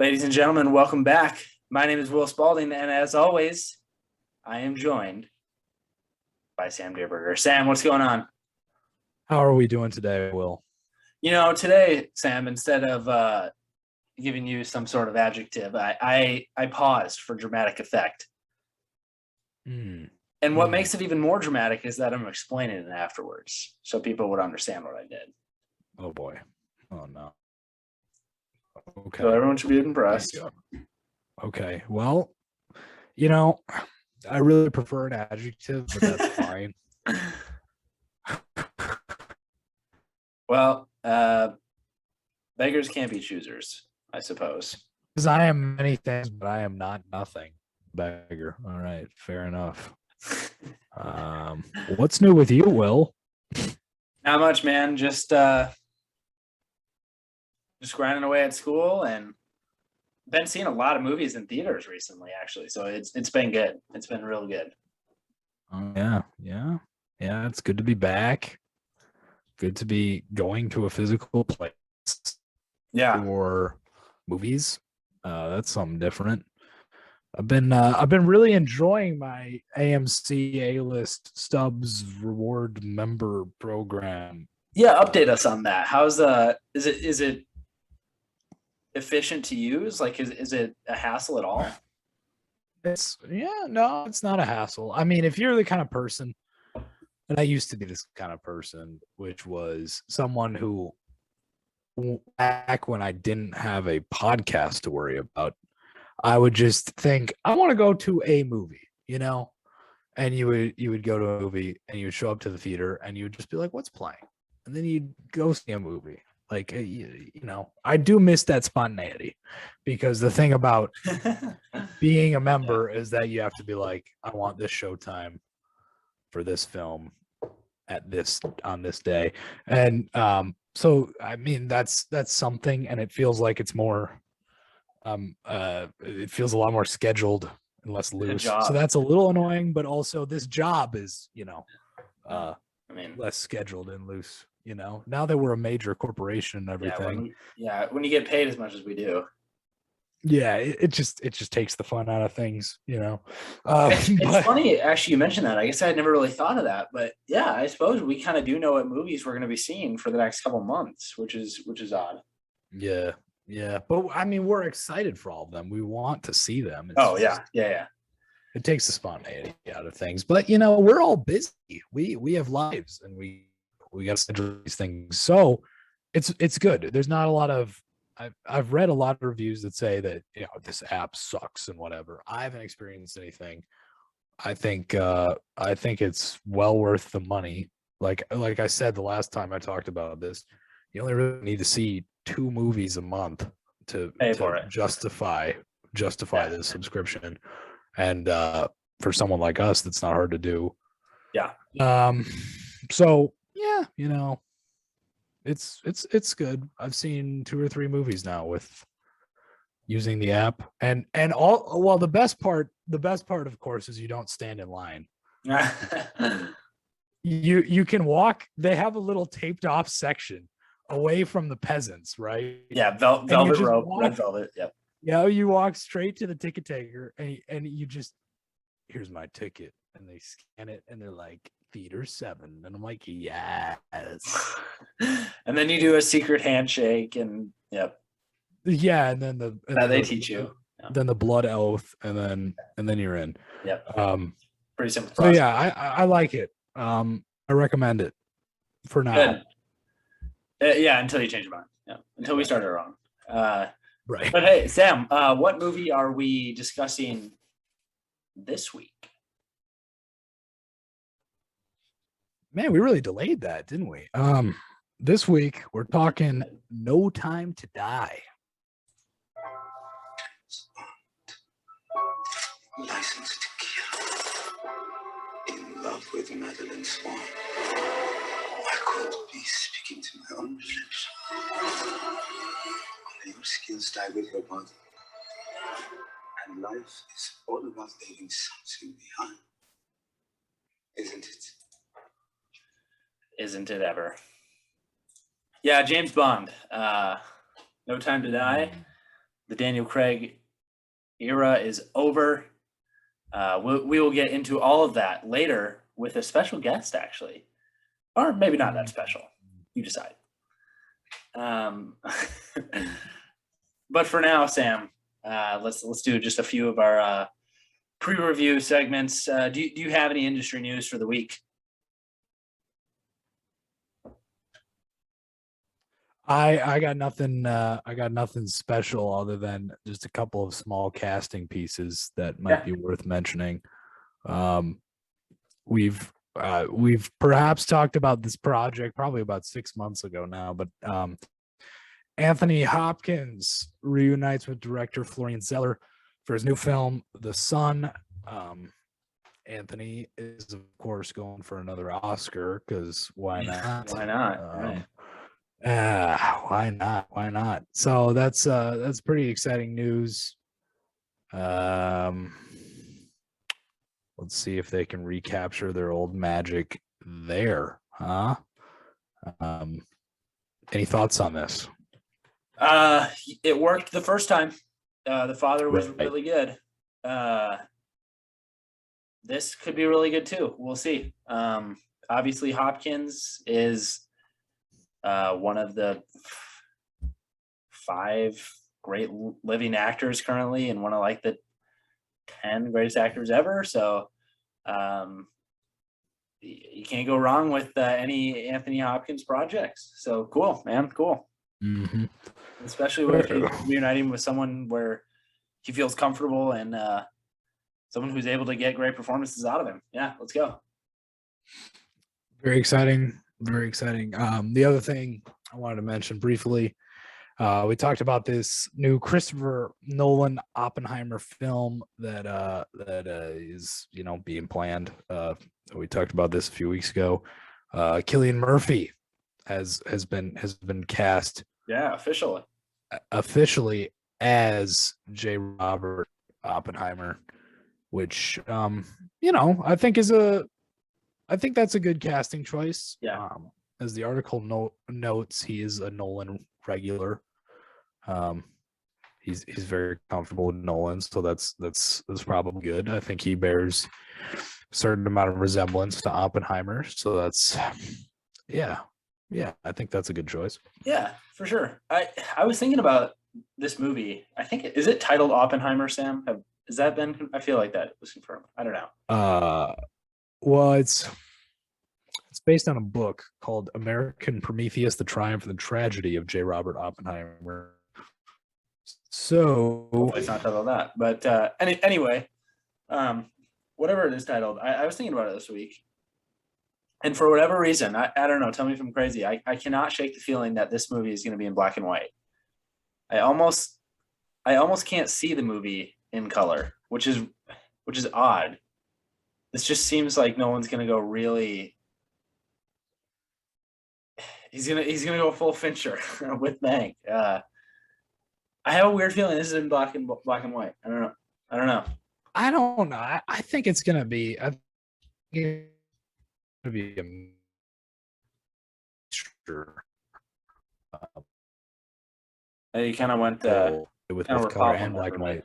Ladies and gentlemen, welcome back. My name is Will Spalding, and as always, I am joined by Sam Dierberger. Sam, what's going on? How are we doing today, Will? Today, Sam, instead of giving you some sort of adjective, I paused for dramatic effect. And what makes it even more dramatic is that I'm explaining it afterwards, so people would understand what I did. Oh boy. Oh no. Okay. So everyone should be impressed. Okay. Well, I really prefer an adjective, but that's fine. Well, beggars can't be choosers, I suppose. Because I am many things, but I am not nothing. Beggar. All right. Fair enough. What's new with you, Will? Not much, man. Just grinding away at school and been seeing a lot of movies in theaters recently, actually. So it's been good. It's been real good. Yeah. It's good to be back. Good to be going to a physical place. Yeah. For movies. That's something different. I've been really enjoying my AMC A-list Stubs reward member program. Yeah, update us on that. How's is it efficient to use? Like is it a hassle at all? It's not a hassle. I mean, if you're the kind of person, and I used to be this kind of person, which was someone who, back when I didn't have a podcast to worry about, I would just think, I want to go to a movie, and you would go to a movie and you would show up to the theater and you would just be like, what's playing? And then you'd go see a movie. Like, I do miss that spontaneity, because the thing about being a member is that you have to be like, I want this showtime for this film on this day. And so I mean, that's something, and it feels like it's more it feels a lot more scheduled and less loose. So that's a little annoying, but also this job is, less scheduled and loose, now that we're a major corporation and everything. When you get paid as much as we do. Yeah, it just takes the fun out of things, It's funny, actually, you mentioned that. I guess I had never really thought of that, but yeah, I suppose we kind of do know what movies we're going to be seeing for the next couple months, which is odd. Yeah, but I mean, we're excited for all of them. We want to see them. Yeah. It takes the spontaneity out of things, but we're all busy. We have lives, and we got to schedule these things. So it's good. There's not a lot of. I've read a lot of reviews that say that this app sucks and whatever. I haven't experienced anything. I think it's well worth the money. Like I said the last time I talked about this, you only really need to see 2 movies a month to justify this subscription. And for someone like us, that's not hard to do. Yeah. So yeah, it's good. I've seen 2 or 3 movies now with using the app, and all. Well, the best part, of course, is you don't stand in line. You can walk. They have a little taped off section away from the peasants, right? Yeah, velvet rope, red velvet. Yep. Yeah, you walk straight to the ticket taker, and you just, here's my ticket, and they scan it, and they're like, theater 7, and I'm like, yes. And then you do a secret handshake, and yep. Yeah, and then they teach you. Then the blood oath, and then you're in. Yep. Pretty simple process. So yeah, I like it. I recommend it for now. Good. Until you change your mind. Yeah, until we start it wrong. Right. But hey, Sam, what movie are we discussing this week? Man, we really delayed that, didn't we? This week we're talking No Time to Die. License to kill. In love with Madeline Swan. I could be speaking to my own reflection. Only your skills die with your body. And life is all about leaving something behind. Isn't it? Isn't it ever? Yeah, James Bond. No Time to Die. the Daniel Craig era is over. We will get into all of that later with a special guest, actually, or maybe not that special. You decide. But for now, Sam, let's do just a few of our pre-review segments. Do you have any industry news for the week? I got nothing. I got nothing special other than just a couple of small casting pieces that might be worth mentioning. We've perhaps talked about this project probably about 6 months ago now, but Anthony Hopkins reunites with director Florian Zeller for his new film, The Son. Anthony is, of course, going for another Oscar because why not? Why not? Right. Why not? Why not? So that's pretty exciting news. Let's see if they can recapture their old magic there, huh? Any thoughts on this? It worked the first time. The father was really good. This could be really good too. We'll see. Obviously, Hopkins is one of the 5 great living actors currently, and one of like the 10 greatest actors ever. So you can't go wrong with any Anthony Hopkins projects. So cool, man, cool. Mm-hmm. Especially if he's reuniting with someone where he feels comfortable and someone who's able to get great performances out of him. Yeah, let's go. Very exciting. Very exciting. The other thing I wanted to mention briefly, we talked about this new Christopher Nolan Oppenheimer film that is being planned. We talked about this a few weeks ago. Cillian Murphy has been cast. Yeah, officially as J. Robert Oppenheimer, which I think that's a good casting choice. Yeah. As the article notes, he is a Nolan regular. He's very comfortable with Nolan, so that's probably good. I think he bears a certain amount of resemblance to Oppenheimer, so that's I think that's a good choice. Yeah, for sure. I was thinking about this movie. I think is it titled Oppenheimer, Sam? Has that been? I feel like that was confirmed. I don't know. Well, it's based on a book called American Prometheus: The Triumph and the Tragedy of J. Robert Oppenheimer. So hopefully it's not titled that, but anyway, whatever it is titled, I was thinking about it this week, and for whatever reason, I don't know. Tell me if I'm crazy. I cannot shake the feeling that this movie is going to be in black and white. I almost can't see the movie in color, which is odd. This just seems like no one's going to go really. He's gonna go full Fincher with Mank. I have a weird feeling this is in black and white. I don't know. I don't know. I think it's gonna be. I think it's gonna be a mixture. You kind of went with color and black and white.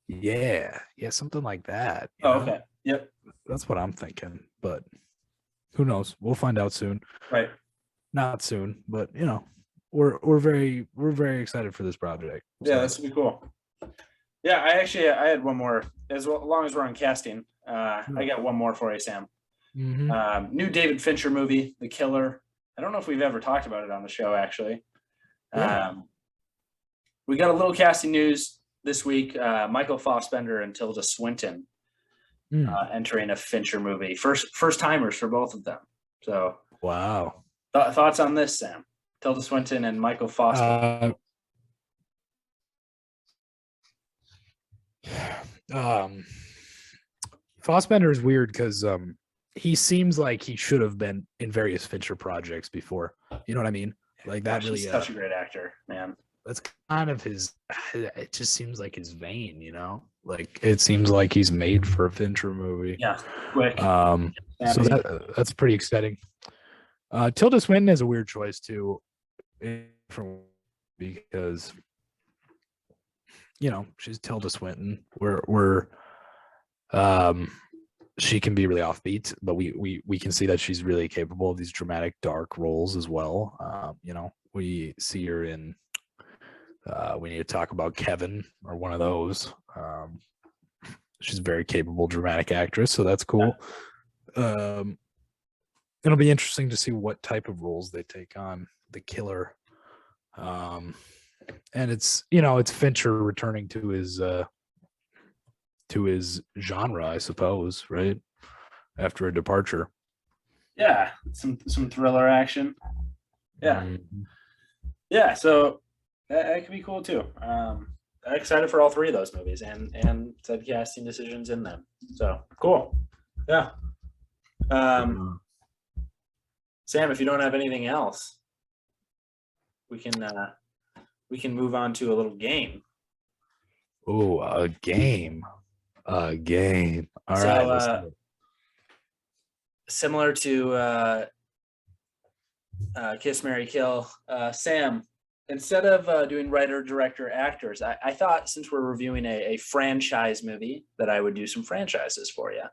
Yeah, something like that. Okay. Yep. That's what I'm thinking, but who knows? We'll find out soon. Right. Not soon, but we're very excited for this project. Yeah, this would be cool. Yeah, I had one more. As long as we're on casting, I got one more for you, Sam. Mm-hmm. New David Fincher movie, The Killer. I don't know if we've ever talked about it on the show, actually. Yeah. We got a little casting news this week. Michael Fassbender and Tilda Swinton entering a Fincher movie. First timers for both of them. So wow. Thoughts on this, Sam? Tilda Swinton and Michael Fassbender. Fassbender is weird because he seems like he should have been in various Fincher projects before. You know what I mean? Like that really. He's such a great actor, man. That's kind of his. It just seems like his vein, Like it seems like he's made for a Fincher movie. Yeah, quick. So that's pretty exciting. Tilda Swinton is a weird choice too, because she's Tilda Swinton. She can be really offbeat, but we can see that she's really capable of these dramatic, dark roles as well. We see her in. We need to talk about Kevin or one of those. She's a very capable dramatic actress, so that's cool. It'll be interesting to see what type of roles they take on the killer. And it's Fincher returning to his genre, I suppose, right? After a departure. Yeah, some thriller action. Yeah. Mm-hmm. Yeah, so that could be cool too. I'm excited for all three of those movies and said casting decisions in them. So cool. Yeah. Sam, if you don't have anything else, we can move on to a little game. Oh, a game. All So, right. Let's do it. Similar to Kiss, Marry, Kill, Sam, instead of doing writer, director, actors, I thought since we're reviewing a franchise movie that I would do some franchises for you.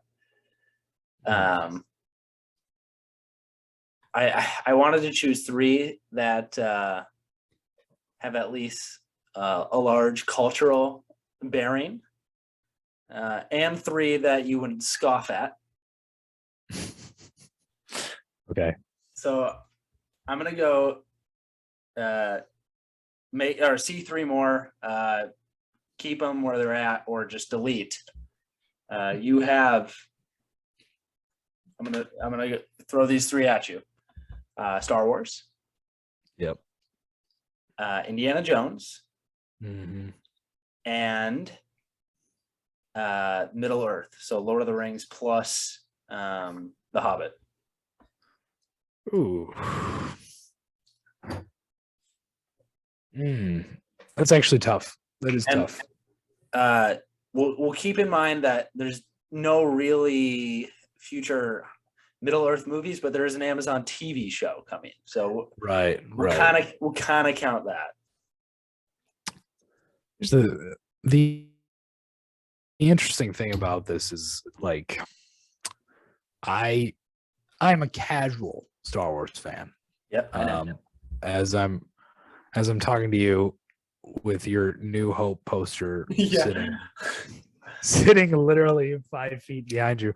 I wanted to choose three that have at least a large cultural bearing, and three that you wouldn't scoff at. Okay. So I'm gonna go see three more, keep them where they're at, or just delete. You have. I'm gonna throw these three at you. Star Wars. Yep. Indiana Jones. Mm-hmm. And Middle Earth. So Lord of the Rings plus The Hobbit. Ooh. That's actually tough. That is tough. We'll keep in mind that there's no really future Middle Earth movies, but there is an Amazon TV show coming. So we'll kind of count that. The interesting thing about this is, like, I'm a casual Star Wars fan. Yep. As I'm talking to you with your New Hope poster sitting literally 5 feet behind you,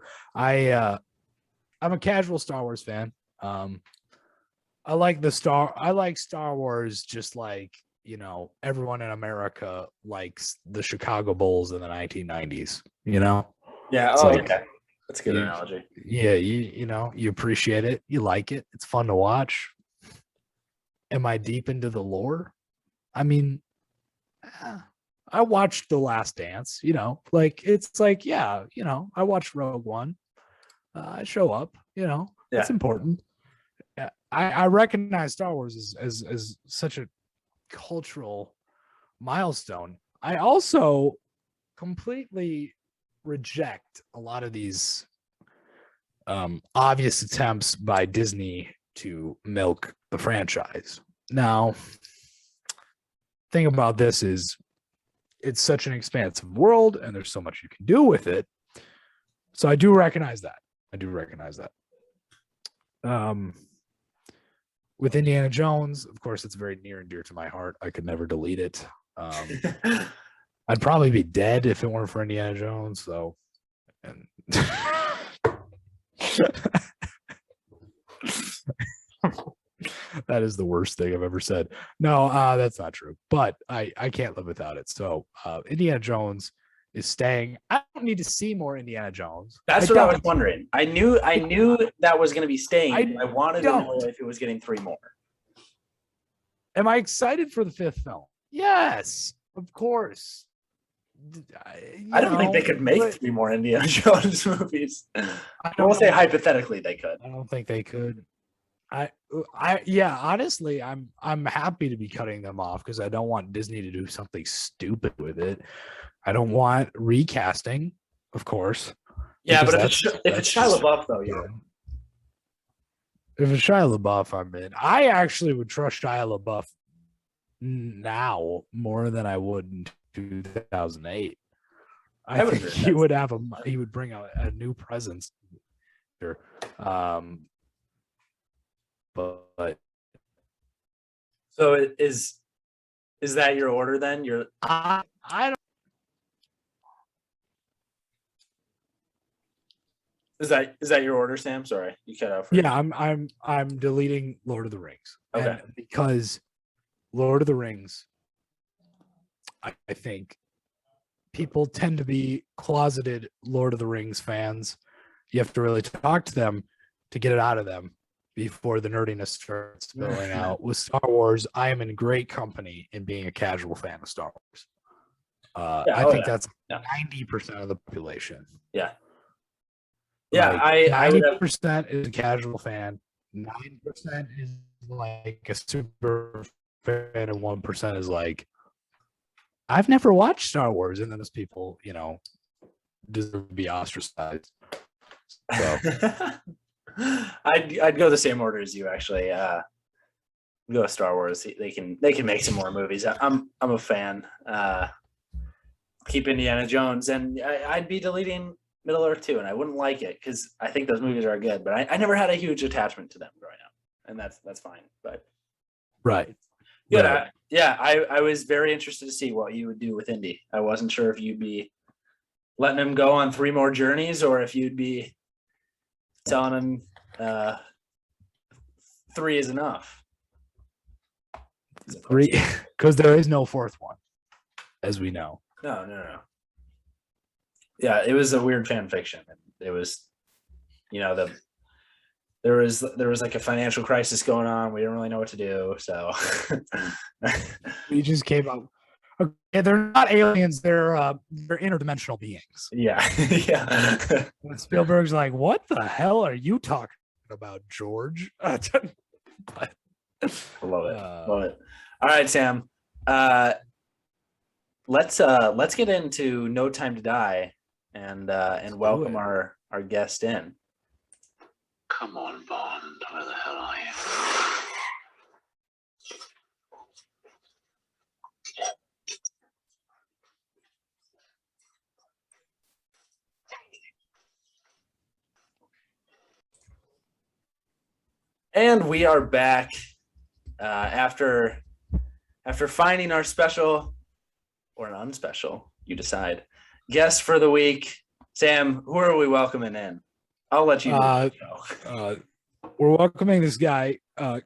I'm a casual Star Wars fan. I like Star Wars just like, everyone in America likes the Chicago Bulls in the 1990s, Yeah. It's Okay. That's a good analogy. Yeah, you appreciate it. You like it. It's fun to watch. Am I deep into the lore? I mean, I watched The Last Dance, it's like, yeah, I watched Rogue One. I show up, it's important. I recognize Star Wars as such a cultural milestone. I also completely reject a lot of these obvious attempts by Disney to milk the franchise. Now, thing about this is it's such an expansive world and there's so much you can do with it. So I do recognize that. With Indiana Jones, of course, it's very near and dear to my heart. I could never delete it. I'd probably be dead if it weren't for Indiana Jones. So, and that is the worst thing I've ever said. No, that's not true. But I can't live without it. So, Indiana Jones is staying. I don't need to see more Indiana Jones. That's what I was wondering. I knew that was going to be staying. I wanted to know if it was getting three more. Am I excited for the fifth film? Yes, of course. I don't think they could make three more Indiana Jones movies. I will say hypothetically they could. I don't think they could. Honestly, I'm happy to be cutting them off because I don't want Disney to do something stupid with it. I don't want recasting, of course. Yeah, but if it's Shia LaBeouf, though, you're in. If it's Shia LaBeouf, I'm in. I actually would trust Shia LaBeouf now more than I would in 2008. I I would think agree. he would bring out a new presence. But So is that your order then? I don't. Is that your order, Sam? Sorry, you cut out. Yeah, I'm deleting Lord of the Rings. Okay. And because Lord of the Rings, I think people tend to be closeted Lord of the Rings fans. You have to really talk to them to get it out of them before the nerdiness starts spilling out. With Star Wars, I am in great company in being a casual fan of Star Wars. I think that's 90% of the population. Yeah. Yeah, like, I 90% is a casual fan, 9% is like a super fan, and 1% is like, I've never watched Star Wars, and then those people, deserve to be ostracized. So I'd go the same order as you actually. Go Star Wars. They can make some more movies. I'm a fan. Keep Indiana Jones, and I'd be deleting Middle Earth too, and I wouldn't like it because I think those movies are good, but I never had a huge attachment to them growing up, and that's fine. But right, good. Right. I was very interested to see what you would do with Indy. I wasn't sure if you'd be letting him go on 3 more journeys, or if you'd be telling him 3 is enough. 3, because there is no 4th one, as we know. No. Yeah, it was a weird fan fiction. It was, there was like a financial crisis going on. We didn't really know what to do, so We just came up. Okay, they're not aliens. They're interdimensional beings. Yeah, yeah. And Spielberg's like, "What the hell are you talking about, George?" Love it. Love it. All right, Sam. Let's get into No Time to Die and welcome our guest in. Come on, Bond. Where the hell are you? And we are back after finding our special or an unspecial, you decide, guest for the week. Sam, who are we welcoming in? I'll let you know. We're welcoming this guy,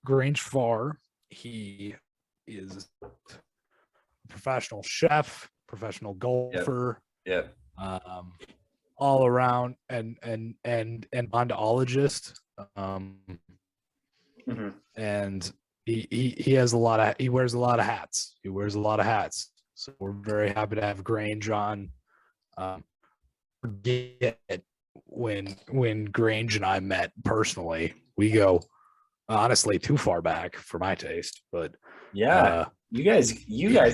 Grange Farr. He is a professional chef, professional golfer. Yep. All around and bondologist. And he has he wears a lot of hats. So we're very happy to have Grange on. Forget when Grange and I met personally. We go honestly too far back for my taste, but yeah, you guys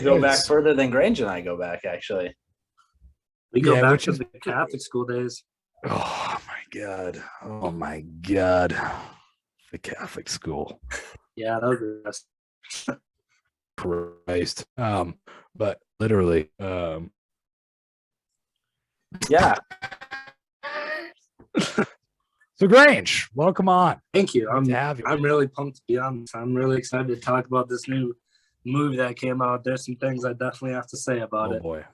go back further than Grange and I go back, actually. We go back to the Catholic school days. Oh my god, the Catholic school. Yeah, that was the best. Christ. But literally, yeah. So Grange, welcome on. Thank you. Good to have you. I'm really pumped to be on this. I'm really excited to talk about this new movie that came out. There's some things I definitely have to say about it. Boy.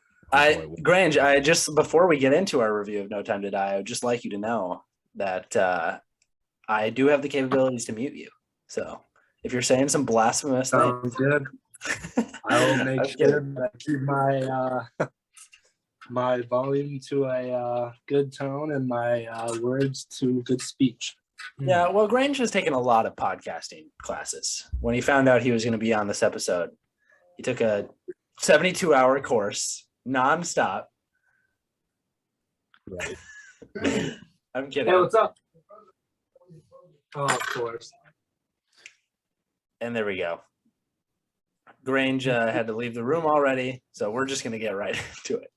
Grange, I just, before we get into our review of No Time to Die, I would just like you to know that I do have the capabilities to mute you. So if you're saying some blasphemous Sounds good. I will make sure that I keep my my volume to a good tone and my words to good speech. Yeah, well, Grange has taken a lot of podcasting classes. When he found out he was going to be on this episode, he took a 72-hour course, nonstop. Right. I'm kidding. Hey, what's up? Oh, of course. And there we go. Grange had to leave the room already, so we're just going to get right into it.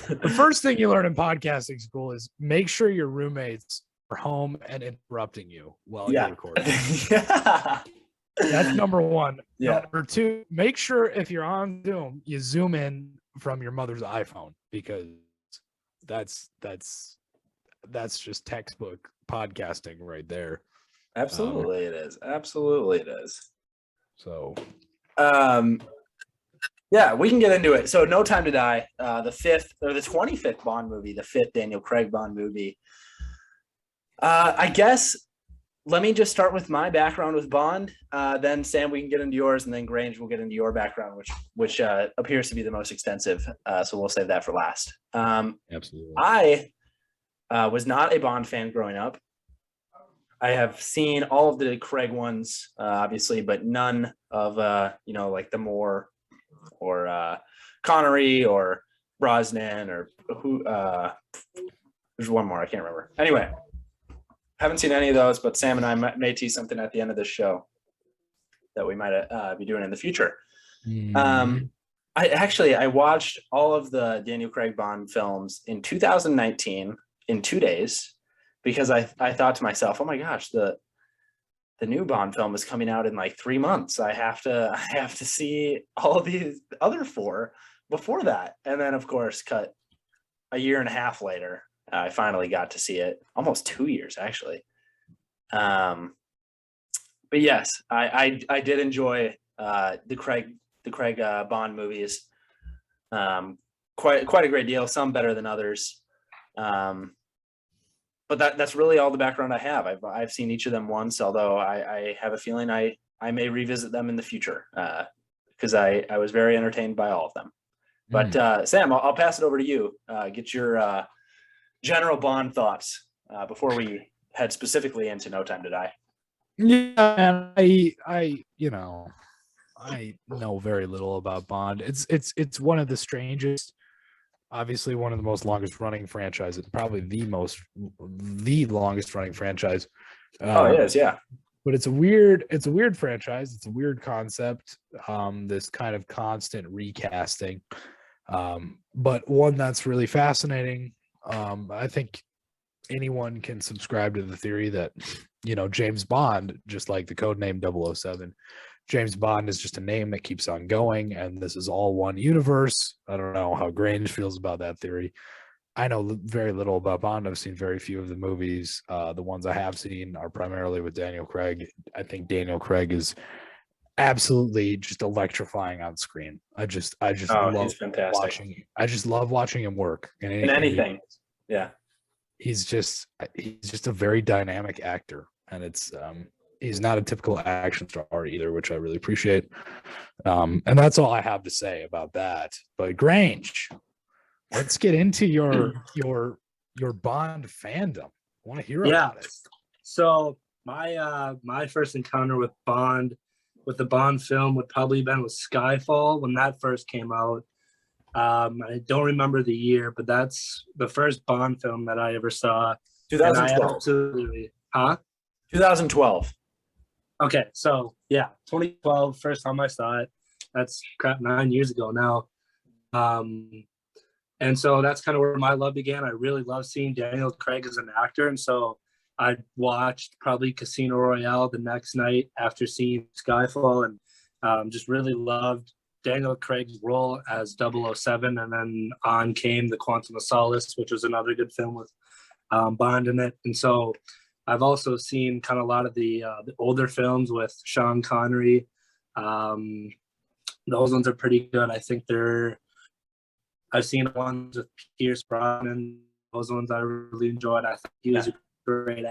The first thing you learn in podcasting school is make sure your roommates are home and interrupting you while you're recording. Yeah. That's number one. Yeah. Number two, make sure if you're on Zoom, you zoom in from your mother's iPhone, because that's just textbook podcasting right there. Absolutely, it is. Absolutely, it is. So, yeah, we can get into it. So, No Time to Die, the 25th Bond movie, the 5th Daniel Craig Bond movie. I guess let me just start with my background with Bond. Then Sam, we can get into yours, and then Grange will get into your background, which appears to be the most extensive. So we'll save that for last. absolutely. I was not a Bond fan growing up. I have seen all of the Craig ones, obviously, but none of like the Moore or Connery or Brosnan or who. There's one more I can't remember. Anyway, haven't seen any of those, but Sam and I may tease something at the end of this show that we might be doing in the future. I watched all of the Daniel Craig Bond films in 2019 in 2 days, because I thought to myself, oh my gosh, the new Bond film is coming out in like 3 months. I have to see all these other 4 before that. And then of course, cut a year and a half later, I finally got to see it. Almost 2 years actually. But yes, I did enjoy the Craig Bond movies quite a great deal. Some better than others. But that's really all the background I have. I've seen each of them once, although I have a feeling I may revisit them in the future because I was very entertained by all of them. But Sam, I'll pass it over to you. Get your general Bond thoughts before we head specifically into No Time to Die. Yeah, I know very little about Bond. It's one of the strangest, obviously one of the most longest running franchises, probably the longest running franchise. It is, yeah. But it's a weird franchise. It's a weird concept. This kind of constant recasting, but one that's really fascinating. I think anyone can subscribe to the theory that, James Bond, just like the code name 007, James Bond is just a name that keeps on going, and this is all one universe. I don't know how Grange feels about that theory. I know very little about Bond. I've seen very few of the movies. The ones I have seen are primarily with Daniel Craig. I think Daniel Craig is absolutely just electrifying on screen. I just love watching. I just love watching him work in anything. Yeah, he's just a very dynamic actor, and it's he's not a typical action star either, which I really appreciate. And that's all I have to say about that. But Grange, let's get into your Bond fandom. I want to hear about it. So my first encounter with the Bond film would probably have been with Skyfall when that first came out. I don't remember the year, but that's the first Bond film that I ever saw. 2012. 2012. Okay, so yeah, 2012, first time I saw it. That's 9 years ago now. And so that's kind of where my love began. I really love seeing Daniel Craig as an actor. And so I watched probably Casino Royale the next night after seeing Skyfall, and just really loved Daniel Craig's role as 007. And then on came The Quantum of Solace, which was another good film with Bond in it. And so I've also seen kind of a lot of the older films with Sean Connery. Those ones are pretty good. I think I've seen ones with Pierce Brosnan. Those ones I really enjoyed. I think he was a great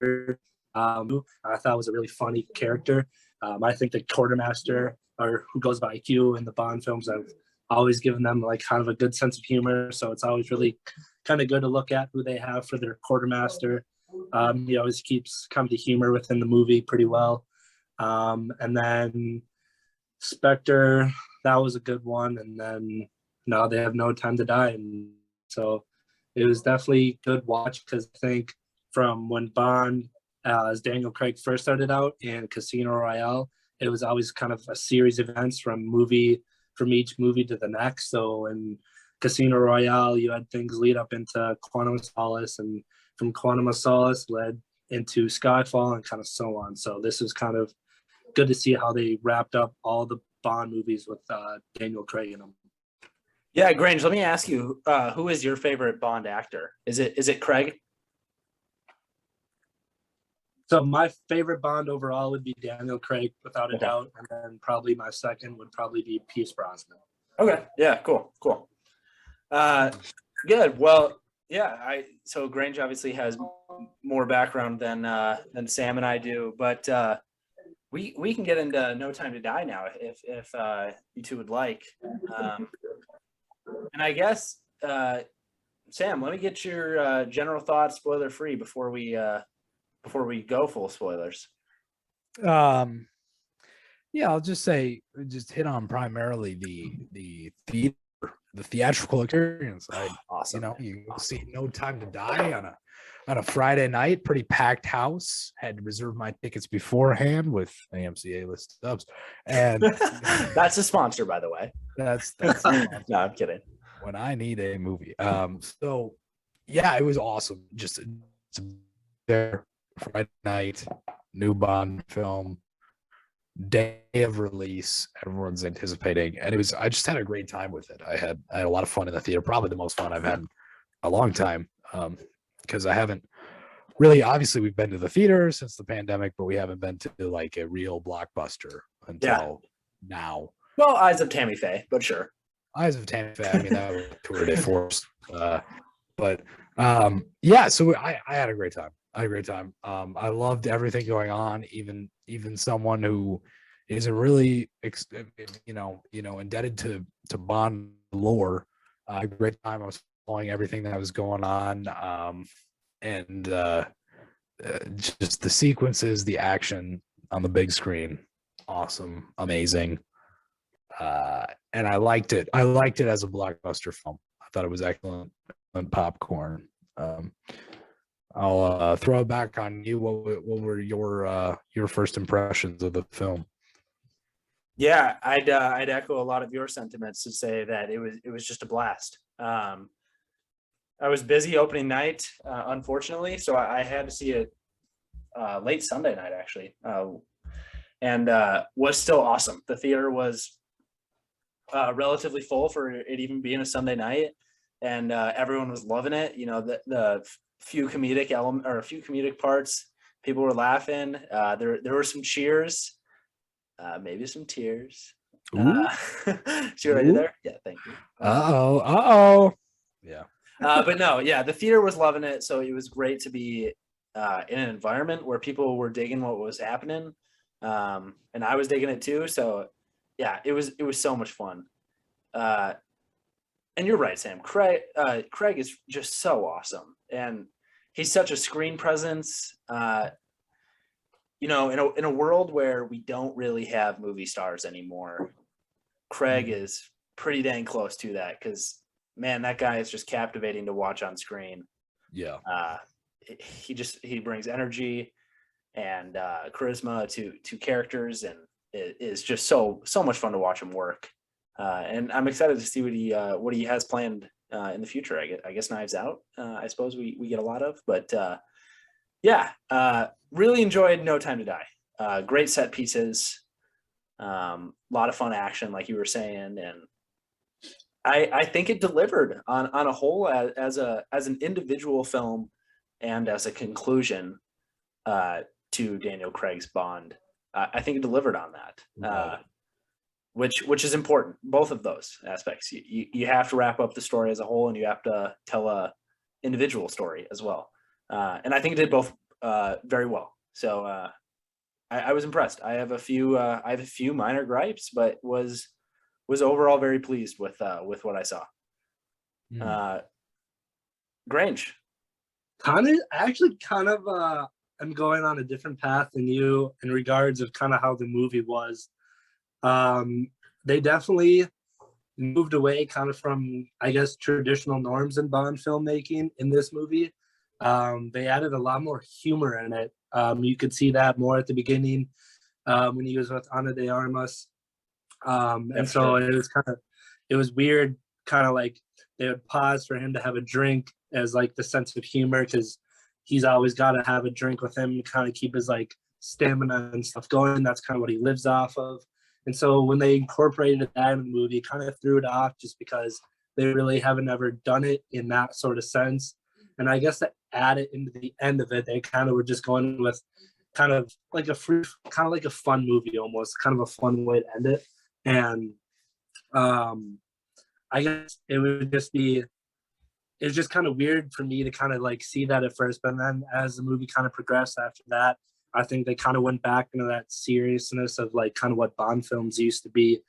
actor. I thought it was a really funny character. I think the quartermaster, or who goes by Q in the Bond films, I've always given them like kind of a good sense of humor. So it's always really kind of good to look at who they have for their quartermaster. He always keeps kind of the humor within the movie pretty well. And then Spectre, that was a good one. And then now they have No Time to Die. And so it was definitely a good watch, because I think from when Bond, as Daniel Craig first started out in Casino Royale, it was always kind of a series of events from each movie to the next. So in Casino Royale, you had things lead up into Quantum of Solace, and from Quantum of Solace led into Skyfall and kind of so on. So this is kind of good to see how they wrapped up all the Bond movies with Daniel Craig in them. Yeah, Grange, let me ask you, who is your favorite Bond actor? Is it Craig? So my favorite Bond overall would be Daniel Craig, without a Okay. doubt, and then probably my second would probably be Pierce Brosnan. Okay. Yeah. Cool. Good. Well, yeah. So Grange obviously has more background than Sam and I do, but we can get into No Time to Die now if you two would like. And I guess Sam, let me get your general thoughts, spoiler free, before we go full spoilers. Yeah, I'll just say, just hit on primarily the theater, the theatrical experience. Awesome. You see No Time to Die on a Friday night, pretty packed house. Had to reserve my tickets beforehand with AMC A-list subs, and That's a sponsor, by the way. that's No, I'm kidding. when I need a movie. So yeah, it was awesome. Just there Friday night, new Bond film, day of release, everyone's anticipating, and I just had a great time with it. I had a lot of fun in the theater, probably the most fun I've had in a long time, because I haven't really, obviously we've been to the theater since the pandemic, but we haven't been to like a real blockbuster until now. Well, Eyes of Tammy Faye, but sure. Eyes of Tammy Faye, I mean, that was tour de force, but yeah, so I had a great time. I loved everything going on, even someone who isn't really indebted to Bond lore. Great time. I was following everything that was going on, and just the sequences, the action on the big screen, awesome, amazing. And I liked it as a blockbuster film. I thought it was excellent popcorn. I'll throw it back on you. What were your first impressions of the film? Yeah, I'd echo a lot of your sentiments to say that it was just a blast. I was busy opening night, unfortunately, so I had to see it late Sunday night actually, and was still awesome. The theater was relatively full for it even being a Sunday night, and everyone was loving it. The few comedic parts, people were laughing. There were some cheers, maybe some tears. See what I did there? Yeah, thank you. Yeah. But no, yeah, the theater was loving it, so it was great to be in an environment where people were digging what was happening, and I was digging it too. So yeah, it was so much fun. And you're right, Sam. Craig is just so awesome, and he's such a screen presence. In a world where we don't really have movie stars anymore, Craig is pretty dang close to that, because man, that guy is just captivating to watch on screen. Yeah. He brings energy and charisma to characters, and it is just so much fun to watch him work. And I'm excited to see what he has planned in the future. I guess Knives Out, I suppose we get a lot of, but really enjoyed No Time to Die. Great set pieces, lot of fun action, like you were saying, and I think it delivered on a whole as an individual film and as a conclusion to Daniel Craig's Bond. I think it delivered on that. Which is important. Both of those aspects. You have to wrap up the story as a whole, and you have to tell a individual story as well. And I think it did both very well. So I was impressed. I have a few minor gripes, but was overall very pleased with what I saw. Grange. Kind of I'm going on a different path than you in regards of kind of how the movie was. They definitely moved away kind of from, I guess, traditional norms in Bond filmmaking in this movie. They added a lot more humor in it. You could see that more at the beginning when he was with Ana de Armas. And so it was weird, kind of like they would pause for him to have a drink as like the sense of humor, because he's always got to have a drink with him to kind of keep his like stamina and stuff going. That's kind of what he lives off of. And so when they incorporated that in the movie, it kind of threw it off just because they really haven't ever done it in that sort of sense. And I guess to add it into the end of it, they kind of were just going with kind of like a free, kind of like a fun movie almost, kind of a fun way to end it. And I guess it would just be, it was just kind of weird for me to kind of like see that at first, but then as the movie kind of progressed after that, I think they kind of went back into that seriousness of like kind of what Bond films used to be.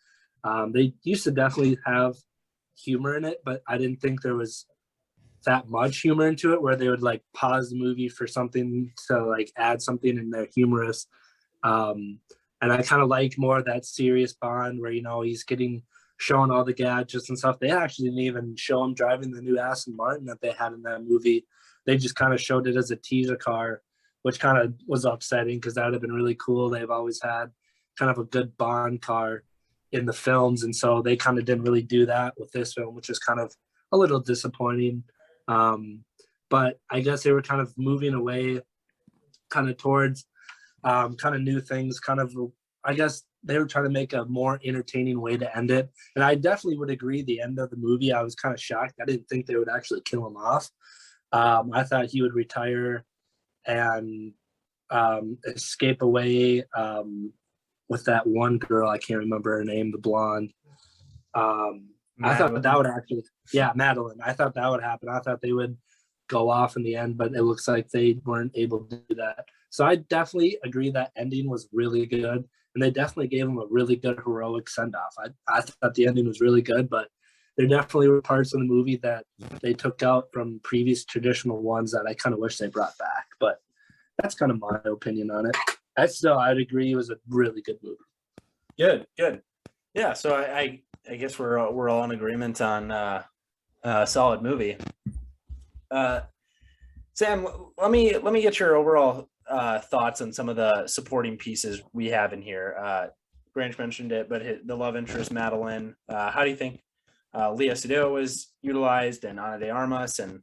They used to definitely have humor in it, but I didn't think there was that much humor into it where they would like pause the movie for something to like add something in there humorous. And I kind of like more of that serious Bond where, you know, he's getting shown all the gadgets and stuff. They actually didn't even show him driving the new Aston Martin that they had in that movie. They just kind of showed it as a teaser car, which kind of was upsetting because that would have been really cool. They've always had kind of a good Bond car in the films, and so they kind of didn't really do that with this film, which is kind of a little disappointing. But I guess they were kind of moving away kind of towards kind of new things, kind of, I guess they were trying to make a more entertaining way to end it. And I definitely would agree the end of the movie, I was kind of shocked. I didn't think they would actually kill him off. I thought he would retire and escape away with that one girl. I can't remember her name, the blonde. I thought that would actually, yeah, Madeline. I thought that would happen. I thought they would go off in the end, but it looks like they weren't able to do that. So I definitely agree that ending was really good, and they definitely gave him a really good heroic send-off. I thought the ending was really good, but there definitely were parts of the movie that they took out from previous traditional ones that I kind of wish they brought back. But that's kind of my opinion on it. I'd agree it was a really good movie. Good. Yeah, so I guess we're all in agreement on a solid movie. Sam, let me get your overall thoughts on some of the supporting pieces we have in here. Branch mentioned it, but the love interest Madeline. How do you think Lea Sedillo was utilized, and Ana de Armas, and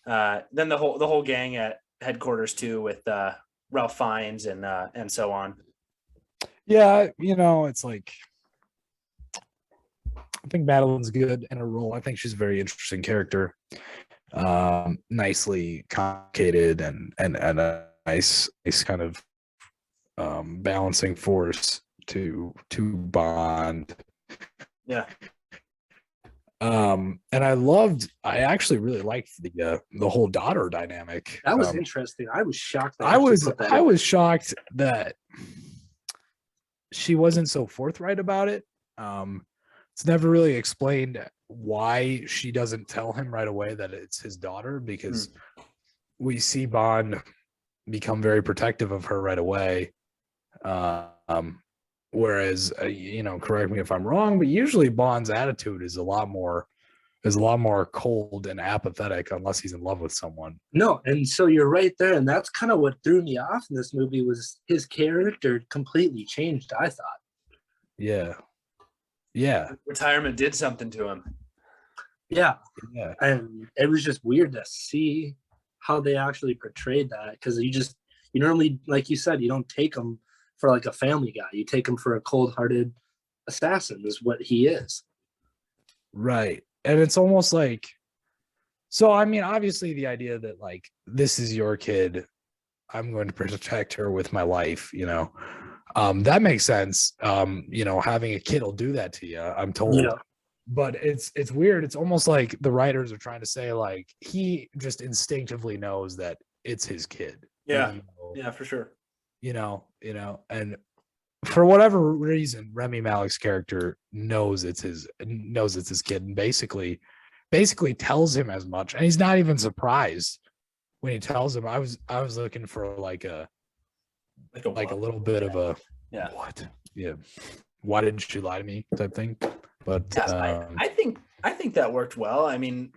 then the whole gang at headquarters too, with Ralph Fiennes and so on? Yeah, you know, it's like, I think Madeline's good in her role. I think she's a very interesting character, nicely complicated and a nice kind of balancing force to Bond. Yeah. And I actually really liked the whole daughter dynamic. That was interesting. I was shocked. I was shocked that she wasn't so forthright about it. It's never really explained why she doesn't tell him right away that it's his daughter, because we see Bond become very protective of her right away. Whereas, you know, correct me if I'm wrong, but usually Bond's attitude is a lot more cold and apathetic unless he's in love with someone. No, and so you're right there, and that's kind of what threw me off in this movie was his character completely changed, I thought. Yeah. Retirement did something to him. Yeah. And it was just weird to see how they actually portrayed that, because you normally, like you said, you don't take him for like a family guy. You take him for a cold-hearted assassin is what he is. Right. And it's almost like, so I mean, obviously the idea that like, this is your kid, I'm going to protect her with my life, you know, that makes sense. You know, having a kid will do that to you, I'm told. Yeah. But it's weird. It's almost like the writers are trying to say like, he just instinctively knows that it's his kid. Yeah. know, Yeah, for sure. You know, and for whatever reason, Remy Malek's character knows it's his kid, and basically tells him as much, and he's not even surprised when he tells him. I was looking for like a little bit of a what? Yeah. Why didn't she lie to me type thing? But yeah, I think that worked well. I mean,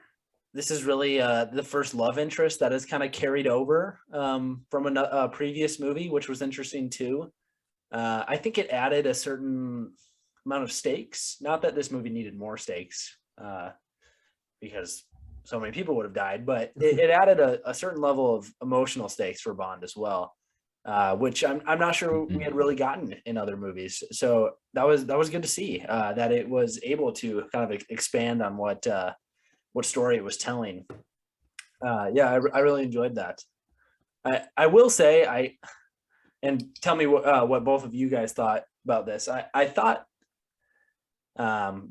this is really the first love interest that is kind of carried over from a previous movie, which was interesting too. I think it added a certain amount of stakes. Not that this movie needed more stakes, because so many people would have died, but it added a certain level of emotional stakes for Bond as well, which I'm not sure we had really gotten in other movies. So that was good to see that it was able to kind of expand on what story it was telling. Yeah, I really enjoyed that. I will say and tell me what both of you guys thought about this. I thought,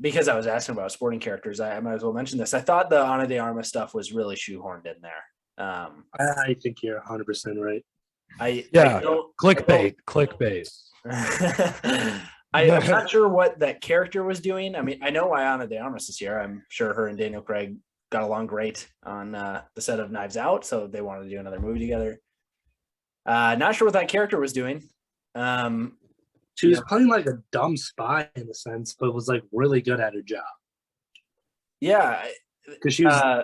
because I was asking about sporting characters, I might as well mention this. I thought the Ana de Armas stuff was really shoehorned in there. I think you're 100% right. Clickbait. I'm not sure what that character was doing. I mean, I know why Ana de Armas is here. I'm sure her and Daniel Craig got along great on the set of Knives Out, so they wanted to do another movie together. Not sure what that character was doing. She was playing like a dumb spy in a sense, but was like really good at her job. Yeah, because she was.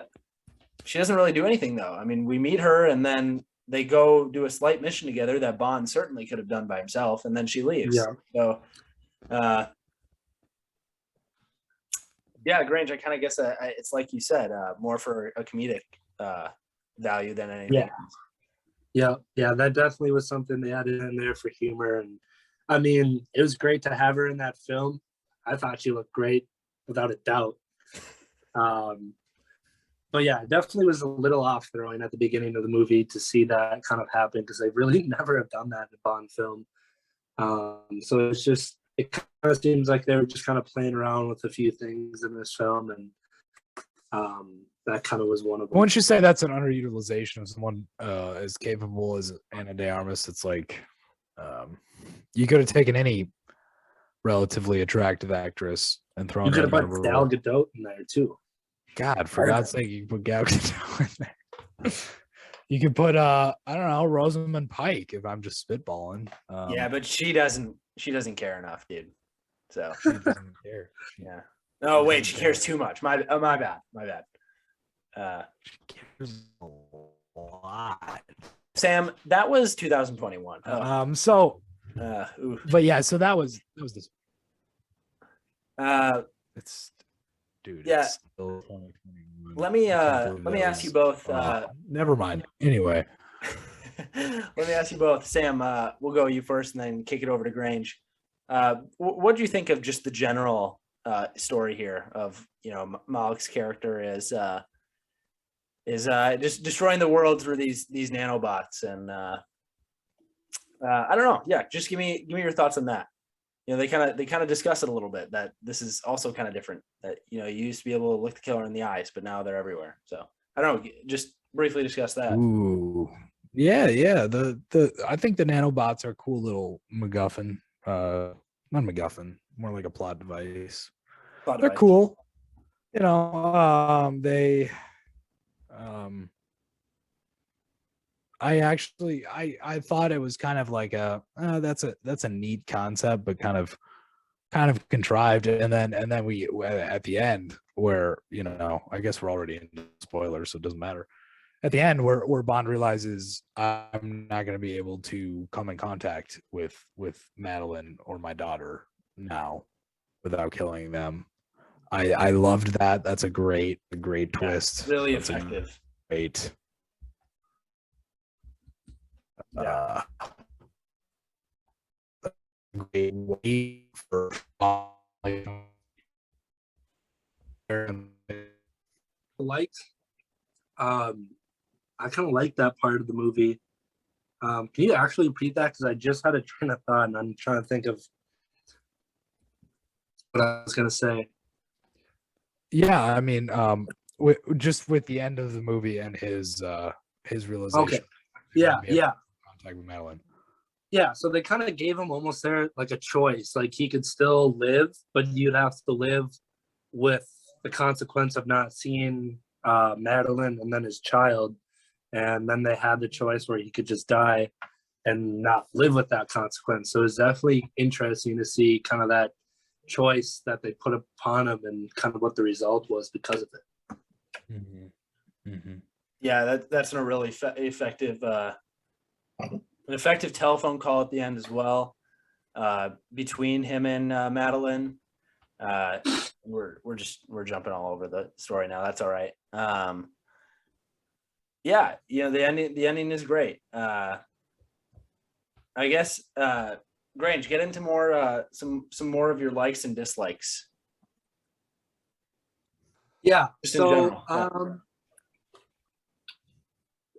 She doesn't really do anything though. I mean, we meet her and then they go do a slight mission together that Bond certainly could have done by himself, and then she leaves. Yeah. So, yeah, Grange. I kind of guess it's like you said, more for a comedic value than anything. Yeah, that definitely was something they added in there for humor, and I mean, it was great to have her in that film. I thought she looked great, without a doubt. But yeah, it definitely was a little off-throwing at the beginning of the movie to see that kind of happen, because they really never have done that in a Bond film. So it kind of seems like they were just kind of playing around with a few things in this film, and that kind of was one of them. Once you say that's an underutilization of someone as capable as Ana de Armas, it's like you could have taken any relatively attractive actress and thrown. You could have put Gal Gadot in there too. God, for God's sake, you can put Gal Gadot in there. You could put I don't know, Rosamund Pike, if I'm just spitballing. Yeah, but she doesn't care enough, dude. So she doesn't care. Yeah. Oh wait, she cares too much. My bad. She cares a lot. Sam, that was 2021. But yeah, so that was this. It's dude. Yeah. It's still 2021. Let me ask you both. Never mind. Anyway, let me ask you both. Sam, we'll go you first, and then kick it over to Grange. What do you think of just the general story here of Malik's character is just destroying the world through these nanobots, and I don't know. Yeah, just give me your thoughts on that. They kind of discuss it a little bit, that this is also kind of different, that you used to be able to look the killer in the eyes, but now they're everywhere. So I don't know, just briefly discuss that. Ooh, yeah. The I think the nanobots are a cool little MacGuffin. Not MacGuffin, more like a plot device. They're cool. They I thought it was kind of like that's a neat concept, but kind of contrived. And then we at the end, where I guess we're already into spoilers, so it doesn't matter. At the end, where Bond realizes I'm not going to be able to come in contact with Madeline or my daughter now without killing them. I loved that. That's a great twist. Really effective. Great. Great way for I kind of like that part of the movie. Can you actually repeat that? Because I just had a train of thought and I'm trying to think of what I was going to say. Yeah, I mean, just with the end of the movie and his realization. Okay. Yeah. Contact with Madeline. Yeah, so they kind of gave him almost there like a choice. Like he could still live, but you'd have to live with the consequence of not seeing Madeline and then his child. And then they had the choice where he could just die and not live with that consequence. So it's definitely interesting to see kind of that choice that they put upon him and kind of what the result was because of it. Mm-hmm. Mm-hmm. Yeah, that's a really effective telephone call at the end as well, between him and Madeline. we're jumping all over the story now. That's all right. Yeah, the ending is great. I guess Grange, get into more some more of your likes and dislikes. Yeah. Just in general.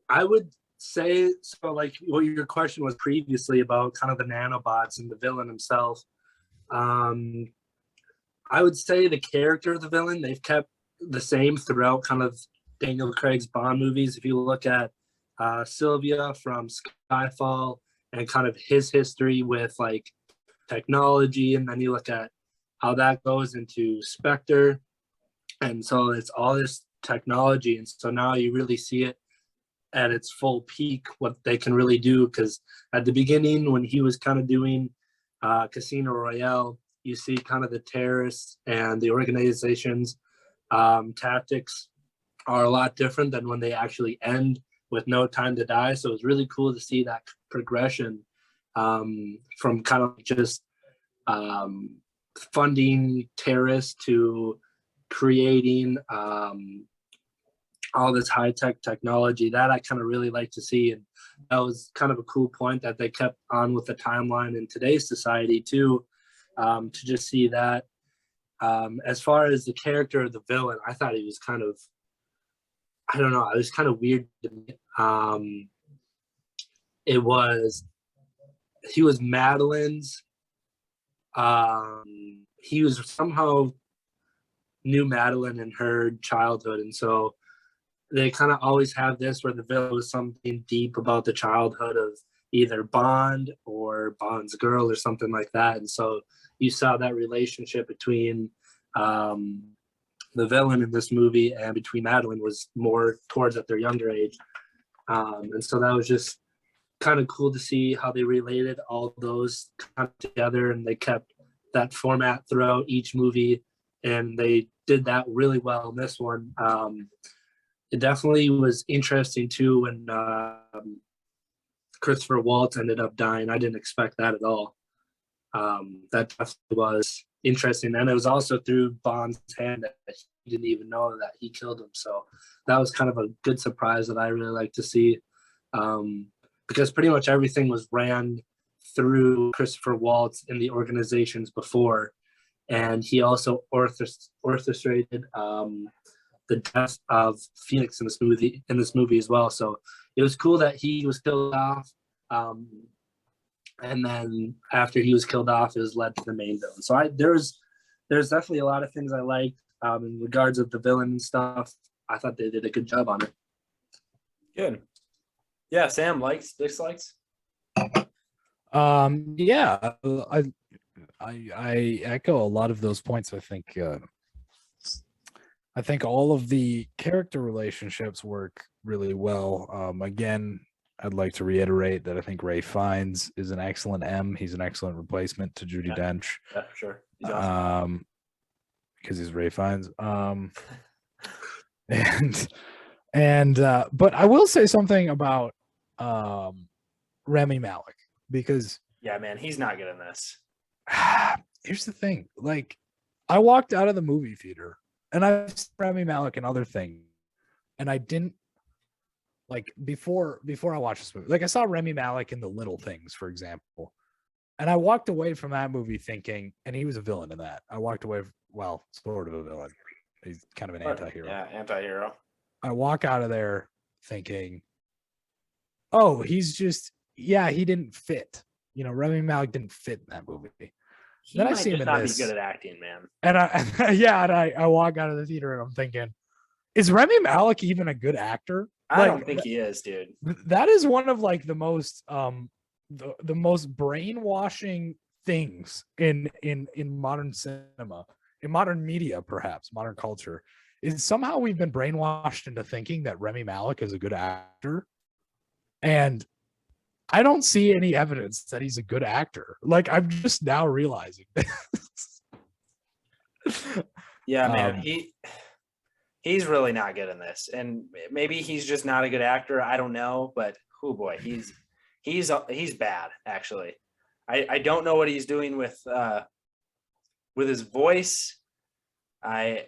I would say so. Like what your question was previously about, kind of the nanobots and the villain himself. I would say the character of the villain, they've kept the same throughout kind of Daniel Craig's Bond movies. If you look at Sylvia from Skyfall and kind of his history with like technology, and then you look at how that goes into Spectre, and so it's all this technology, and so now you really see it at its full peak, what they can really do. Because at the beginning, when he was kind of doing Casino Royale, you see kind of the terrorists and the organization's tactics are a lot different than when they actually end with No Time to Die. So it's really cool to see that progression from kind of just funding terrorists to creating all this high-tech technology. That I kind of really like to see. And that was kind of a cool point that they kept on with the timeline in today's society too, to just see that. As far as the character of the villain, I thought he was kind of, I don't know, it was kind of weird to me. He was Madeline's, he was somehow knew Madeline in her childhood, and so they kind of always have this where the villain was something deep about the childhood of either Bond or Bond's girl or something like that. And so you saw that relationship between the villain in this movie and between Madeline was more towards at their younger age. And so that was just kind of cool to see how they related all those kind of together, and they kept that format throughout each movie, and they did that really well in this one. It definitely was interesting too when Christopher Waltz ended up dying. I didn't expect that at all. That definitely was interesting, and it was also through Bond's hand that he didn't even know that he killed him. So that was kind of a good surprise that I really like to see, because pretty much everything was ran through Christopher Waltz in the organizations before, and he also orchestrated the death of Phoenix in this movie as well. So it was cool that he was killed off, and then after he was killed off, it was led to the main villain. So there's definitely a lot of things I liked in regards of the villain and stuff. I thought they did a good job on it. Good. Yeah, Sam, likes, dislikes? Yeah, I echo a lot of those points. I think all of the character relationships work really well. Again, I'd like to reiterate that I think Ray Fiennes is an excellent M. He's an excellent replacement to Judi Dench. Yeah, for sure. He's awesome. Because he's Ray Fiennes. But I will say something about Rami Malek, because yeah, man, he's not good in this. Here's the thing. Like, I walked out of the movie theater and I've seen Rami Malek and other things, and I didn't like before I watched this movie. Like, I saw Rami Malek in The Little Things, for example, and I walked away from that movie thinking, and he was a villain in that. I walked away, well, sort of a villain. He's kind of an anti-hero. Yeah, anti-hero. I walk out of there thinking, oh, he's just, yeah, he didn't fit. You know, Rami Malek didn't fit in that movie. He then might I see him just in not this, be good at acting, man. and I walk out of the theater and I'm thinking, is Rami Malek even a good actor? I don't think he is, dude. That is one of like the most the most brainwashing things in modern cinema, in modern media, perhaps modern culture, is somehow we've been brainwashed into thinking that Rami Malek is a good actor, and I don't see any evidence that he's a good actor. Like, I'm just now realizing this. Yeah, man, he's really not good in this, and maybe he's just not a good actor. I don't know, but oh boy, he's bad, actually. I don't know what he's doing with his voice. I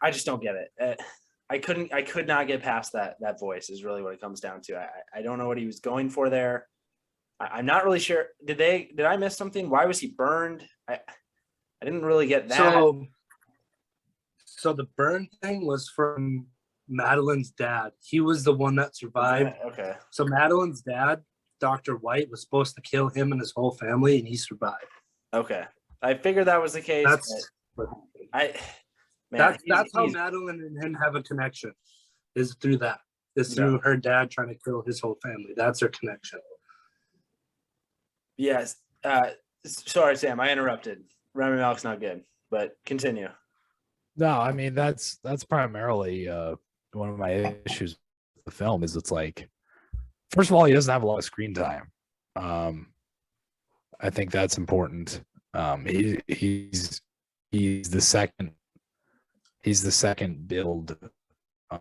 I just don't get it. I could not get past that voice is really what it comes down to. I don't know what he was going for there. I'm not really sure. Did I miss something? Why was he burned? I didn't really get that. So the burn thing was from Madeline's dad. He was the one that survived. Okay. So Madeline's dad, Dr. White, was supposed to kill him and his whole family, and he survived. Okay. I figured that was the case. That's what happened. That's how Madeline and him have a connection, is through that. Is through her dad trying to kill his whole family. That's their connection. Yes. Sorry, Sam, I interrupted. Rami Malek's not good, but continue. No, I mean that's primarily one of my issues with the film is it's like, first of all, he doesn't have a lot of screen time. I think that's important. He's the second build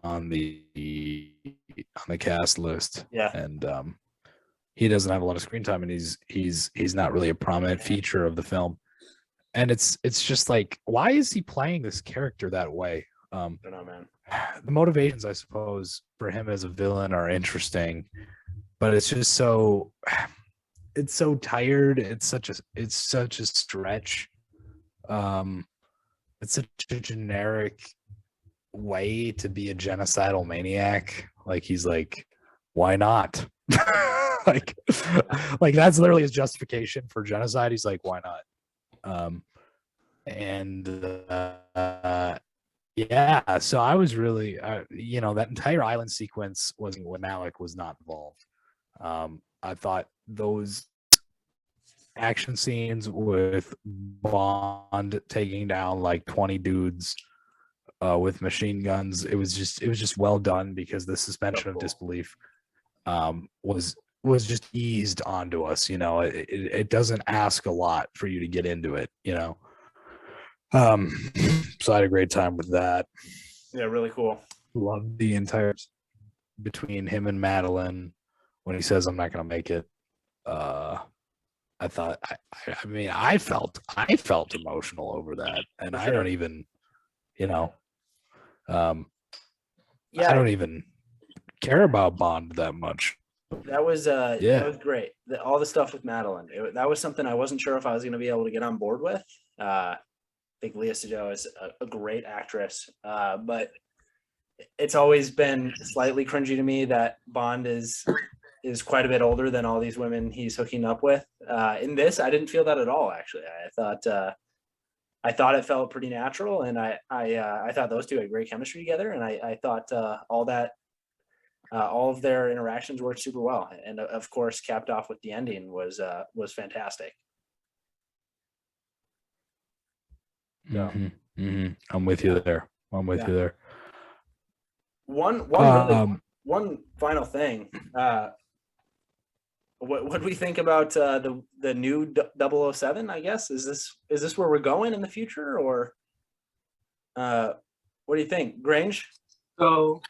on the cast list. Yeah. And he doesn't have a lot of screen time, and he's not really a prominent feature of the film. And it's just like, why is he playing this character that way? I don't know, man. The motivations, I suppose, for him as a villain are interesting, but it's just so tired. It's such a stretch. It's such a generic way to be a genocidal maniac. Like, he's like, why not? like that's literally his justification for genocide. He's like, why not? Yeah, so I was really that entire island sequence was when Malek was not involved. I thought those action scenes with Bond taking down like 20 dudes with machine guns, it was just well done, because the suspension of disbelief was just eased onto us. It doesn't ask a lot for you to get into it. So I had a great time with that. Yeah, really cool. Loved the entire between him and Madeline when he says, "I'm not gonna make it." I thought, I felt emotional over that, and I don't even, I don't even care about Bond that much. That was that was great. All the stuff with Madeline, that was something I wasn't sure if I was going to be able to get on board with. I think Lea Seydoux is a great actress, but it's always been slightly cringy to me that Bond is quite a bit older than all these women he's hooking up with. In this, I didn't feel that at all. Actually, I thought it felt pretty natural, and I thought those two had great chemistry together, and I thought all of their interactions worked super well, and of course, capped off with the ending was fantastic. So, I'm with you there. You there. One final thing. What do we think about the new 007? I guess is this where we're going in the future, or what do you think, Grange? So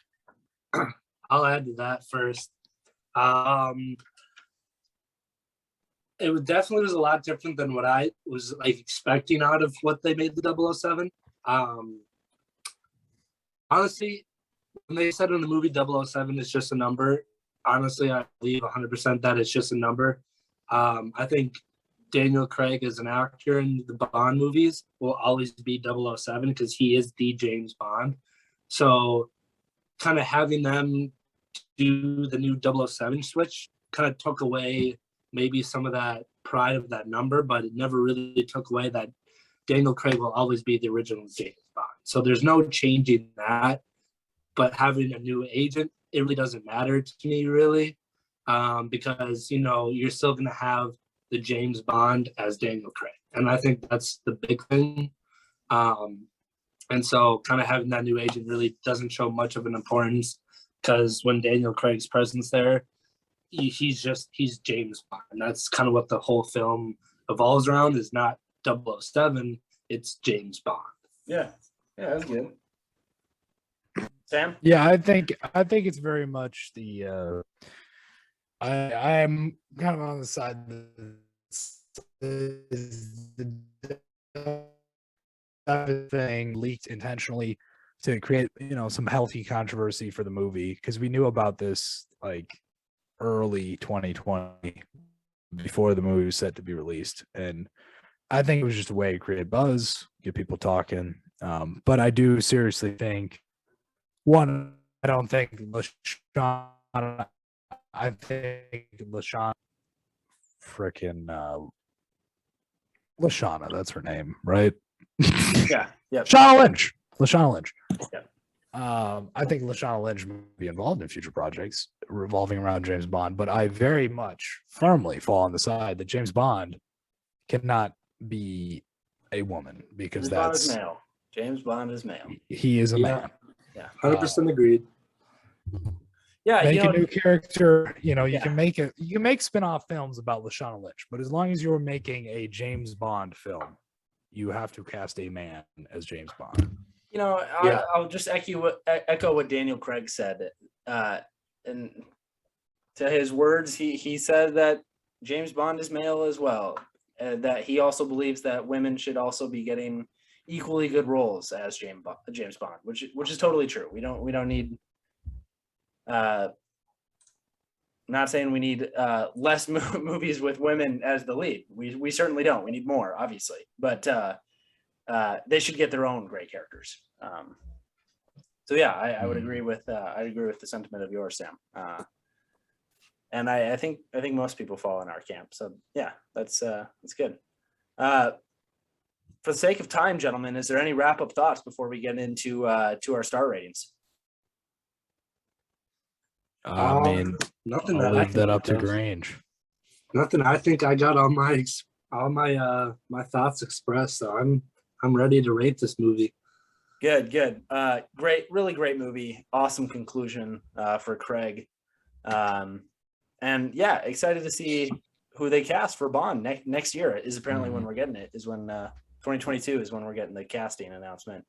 I'll add to that first. It definitely was a lot different than what I was expecting out of what they made the 007. Honestly, when they said in the movie 007 is just a number, honestly, I believe 100% that it's just a number. I think Daniel Craig as an actor in the Bond movies will always be 007 because he is the James Bond. So kind of having them do the new 007 switch kind of took away maybe some of that pride of that number, but it never really took away that Daniel Craig will always be the original James Bond. So there's no changing that, but having a new agent, it really doesn't matter to me really, because, you're still going to have the James Bond as Daniel Craig. And I think that's the big thing. And so kind of having that new agent really doesn't show much of an importance, because when Daniel Craig's presence there, he's James Bond. And that's kind of what the whole film evolves around, is not 007, it's James Bond. Yeah, that's good. Sam? Yeah, I think it's very much the I'm kind of on the side that the thing leaked intentionally to create, some healthy controversy for the movie, because we knew about this like early 2020 before the movie was set to be released. And I think it was just a way to create buzz, get people talking. But I do seriously think, one, I don't think LaShawn, I think LaShawn freaking Lashana, that's her name, right? Yeah. Lashana Lynch. Lashana Lynch. Yeah. I think Lashana Lynch may be involved in future projects revolving around James Bond, but I very much firmly fall on the side that James Bond cannot be a woman, because James Bond is male. James Bond is male. He is a Yeah. man. Yeah. 100% agreed. Yeah, Make a new character. You Yeah. can make spin-off films about Lashana Lynch, but as long as you're making a James Bond film, you have to cast a man as James Bond. I'll just echo what Daniel Craig said. And to his words, he said that James Bond is male as well. That he also believes that women should also be getting equally good roles as James Bond, which is totally true. We don't need. Not saying we need less movies with women as the lead. We certainly don't. We need more, obviously, but they should get their own great characters. So yeah, I would agree with the sentiment of yours, Sam. And I think most people fall in our camp. So yeah, that's good. For the sake of time, gentlemen, is there any wrap up thoughts before we get into to our star ratings? I mean, Nothing I'll that I leave that can up to think of. Grange. Nothing. I think I got all my my thoughts expressed. So I'm ready to rate this movie. Good. Great, really great movie. Awesome conclusion for Craig. And yeah, excited to see who they cast for Bond next year. Is apparently when we're getting it. Is when 2022 is when we're getting the casting announcement.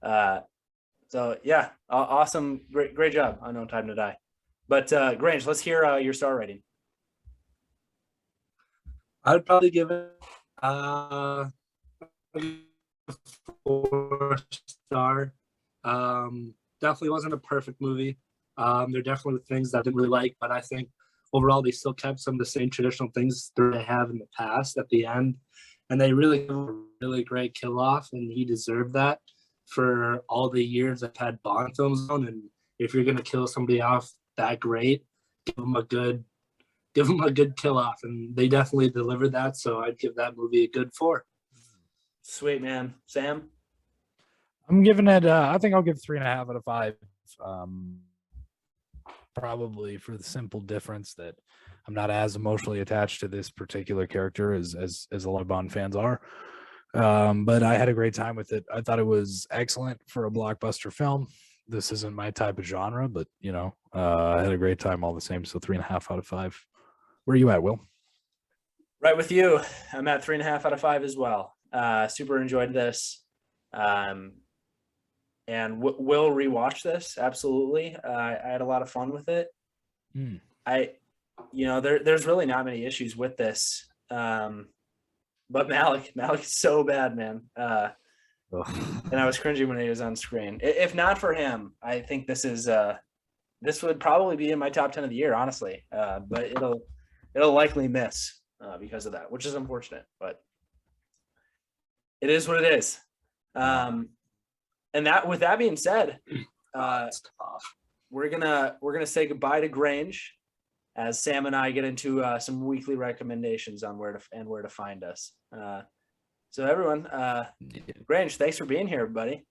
So yeah, awesome, great job on No Time to Die. But Grange, let's hear your star rating. I'd probably give it 4-star. Definitely wasn't a perfect movie. There definitely were things that I didn't really like, but I think overall they still kept some of the same traditional things that they have in the past at the end, and they really gave a really great kill off, and he deserved that for all the years I've had Bond films on. And if you're gonna kill somebody off that great, give them a good kill off, and they definitely delivered that. So I'd give that movie a good 4. Sweet, man. Sam? I'm giving it. I think I'll give 3.5 out of 5. Probably for the simple difference that I'm not as emotionally attached to this particular character as a lot of Bond fans are. But I had a great time with it. I thought it was excellent for a blockbuster film. This isn't my type of genre, but I had a great time all the same. So 3.5 out of 5. Where are you at, Will? Right with you. I'm at 3.5 out of 5 as well. Super enjoyed this. And will rewatch this. Absolutely. I had a lot of fun with it. There's really not many issues with this. But Malik is so bad, man. And I was cringing when he was on screen. If not for him, I think this would probably be in my top 10 of the year, honestly. But it'll likely miss because of that, which is unfortunate, but it is what it is. And with that being said, we're gonna say goodbye to Grange as Sam and I get into some weekly recommendations on where to find us. So everyone, Grange, thanks for being here, buddy.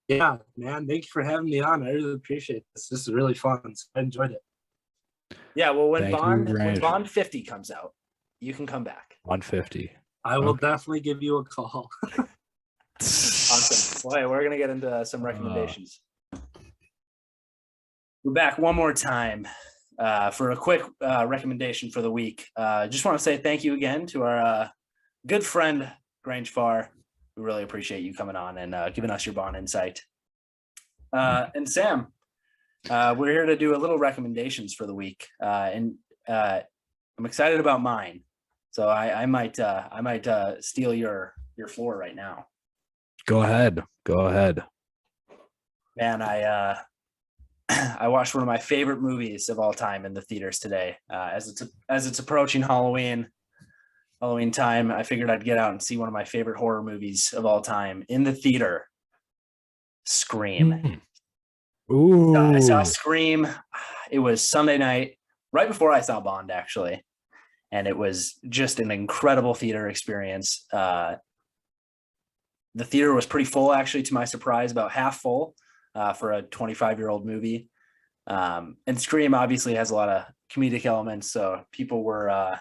Yeah, man, thank you for having me on. I really appreciate this. This is really fun. I enjoyed it. Yeah, well, when Thank you, Bond 50 comes out, you can come back. 150. I will definitely give you a call. Awesome. Well, hey, we're gonna get into some recommendations. We're back one more time for a quick recommendation for the week. Just want to say thank you again to our good friend Grange Farr. We really appreciate you coming on and giving us your Bond insight. And Sam, we're here to do a little recommendations for the week, and I'm excited about mine. So I might steal your floor right now. Go ahead. Man, I I watched one of my favorite movies of all time in the theaters today. As it's approaching Halloween time, I figured I'd get out and see one of my favorite horror movies of all time in the theater. Scream. Ooh. I saw Scream. It was Sunday night, right before I saw Bond, actually. And it was just an incredible theater experience. The theater was pretty full, actually, to my surprise, about half full for a 25-year-old movie. And Scream obviously has a lot of comedic elements, so people were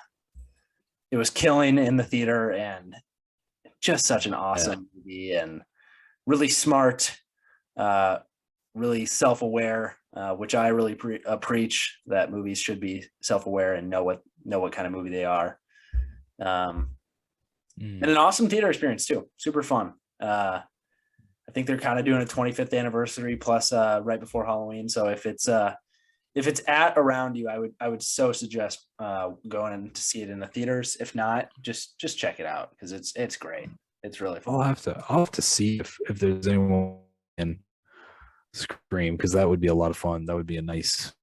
it was killing in the theater, and just such an awesome movie, and really smart, really self-aware, which I really preach that movies should be self-aware and know what kind of movie they are. And an awesome theater experience too. Super fun. I think they're kind of doing a 25th anniversary plus right before Halloween. So if it's at around you, I would so suggest going in to see it in the theaters. If not, just check it out because it's great. It's really fun. I'll have to see if there's anyone in Scream, because that would be a lot of fun. That would be a nice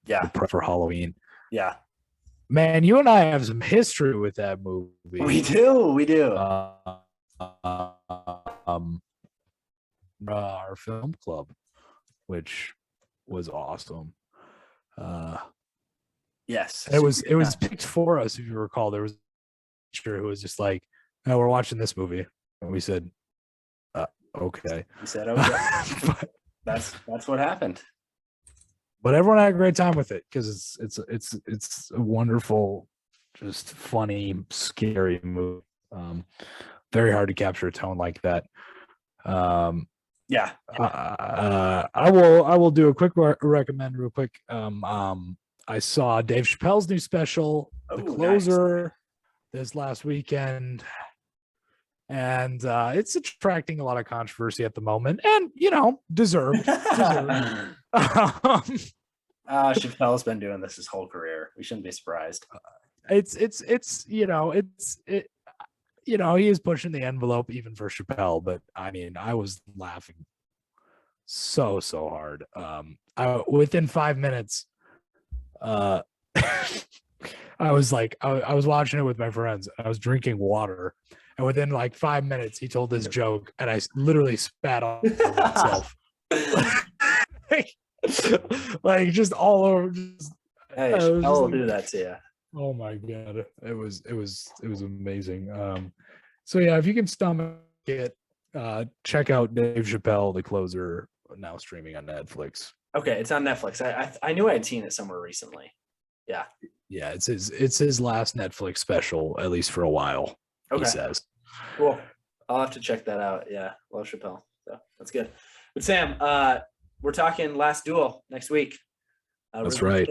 prep for Halloween. Yeah. Man, you and I have some history with that movie. We do. Our film club, which was awesome. Yes. It was picked for us, if you recall. There was a teacher who was just like, "Oh, we're watching this movie," and we said, "Okay." You said okay. That's what happened. But everyone had a great time with it because it's a wonderful, just funny, scary movie. Very hard to capture a tone like that. Yeah. I will do a quick recommend real quick. I saw Dave Chappelle's new special, The Closer, this last weekend. And it's attracting a lot of controversy at the moment, and deserved. Chappelle's been doing this his whole career. We shouldn't be surprised. He is pushing the envelope even for Chappelle, but I mean, I was laughing so hard. Within 5 minutes, I was watching it with my friends. I was drinking water. And within like 5 minutes, he told this joke, and I literally spat on myself, like just all over. Hey, I'll do that to you. Oh my god, it was amazing. So yeah, if you can stomach it, check out Dave Chappelle, The Closer, now streaming on Netflix. Okay, it's on Netflix. I knew I had seen it somewhere recently. Yeah, it's his last Netflix special, at least for a while. Okay. He says. Cool. I'll have to check that out. Yeah, love Chappelle. So that's good. But Sam, we're talking Last Duel next week. That's right.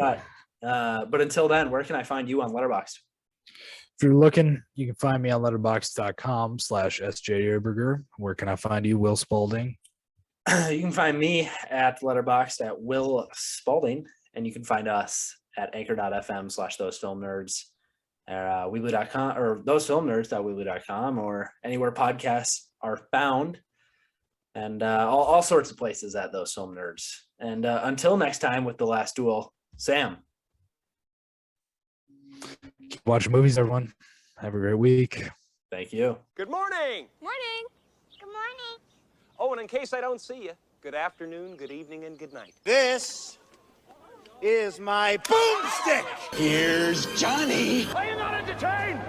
But until then, where can I find you on Letterboxd? If you're looking, you can find me on letterboxd.com/sjdierberge. Where can I find you, Will Spalding? You can find me at Letterboxd at Will Spalding, and you can find us at anchor.fm/thosefilmnerds. Weebly.com or thosefilmnerds.weebly.com or anywhere podcasts are found, and all sorts of places at Those Film Nerds. And until next time with The Last Duel, Sam. Keep watching movies, everyone. Have a great week. Thank you. Good morning. Morning. Good morning. Oh, and in case I don't see you, good afternoon, good evening, and good night. This is my boomstick. Here's Johnny. Are you not entertained?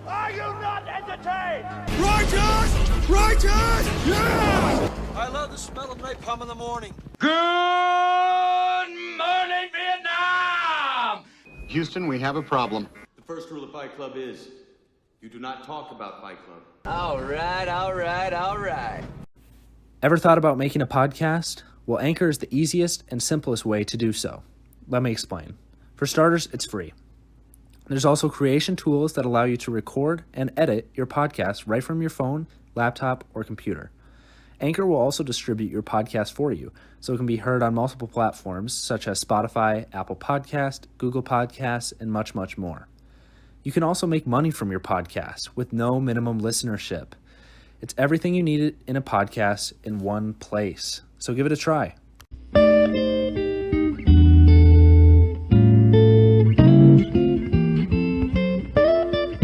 Are you not entertained? Righteous! Righteous! Yeah! I love the smell of napalm in the morning. Good morning, Vietnam! Houston, we have a problem. The first rule of Fight Club is you do not talk about Fight Club. All right. Ever thought about making a podcast? Well, Anchor is the easiest and simplest way to do so. Let me explain. For starters, it's free. There's also creation tools that allow you to record and edit your podcast right from your phone, laptop, or computer. Anchor will also distribute your podcast for you, so it can be heard on multiple platforms such as Spotify, Apple Podcast, Google Podcasts, and much, much more. You can also make money from your podcast with no minimum listenership. It's everything you need in a podcast in one place. So give it a try.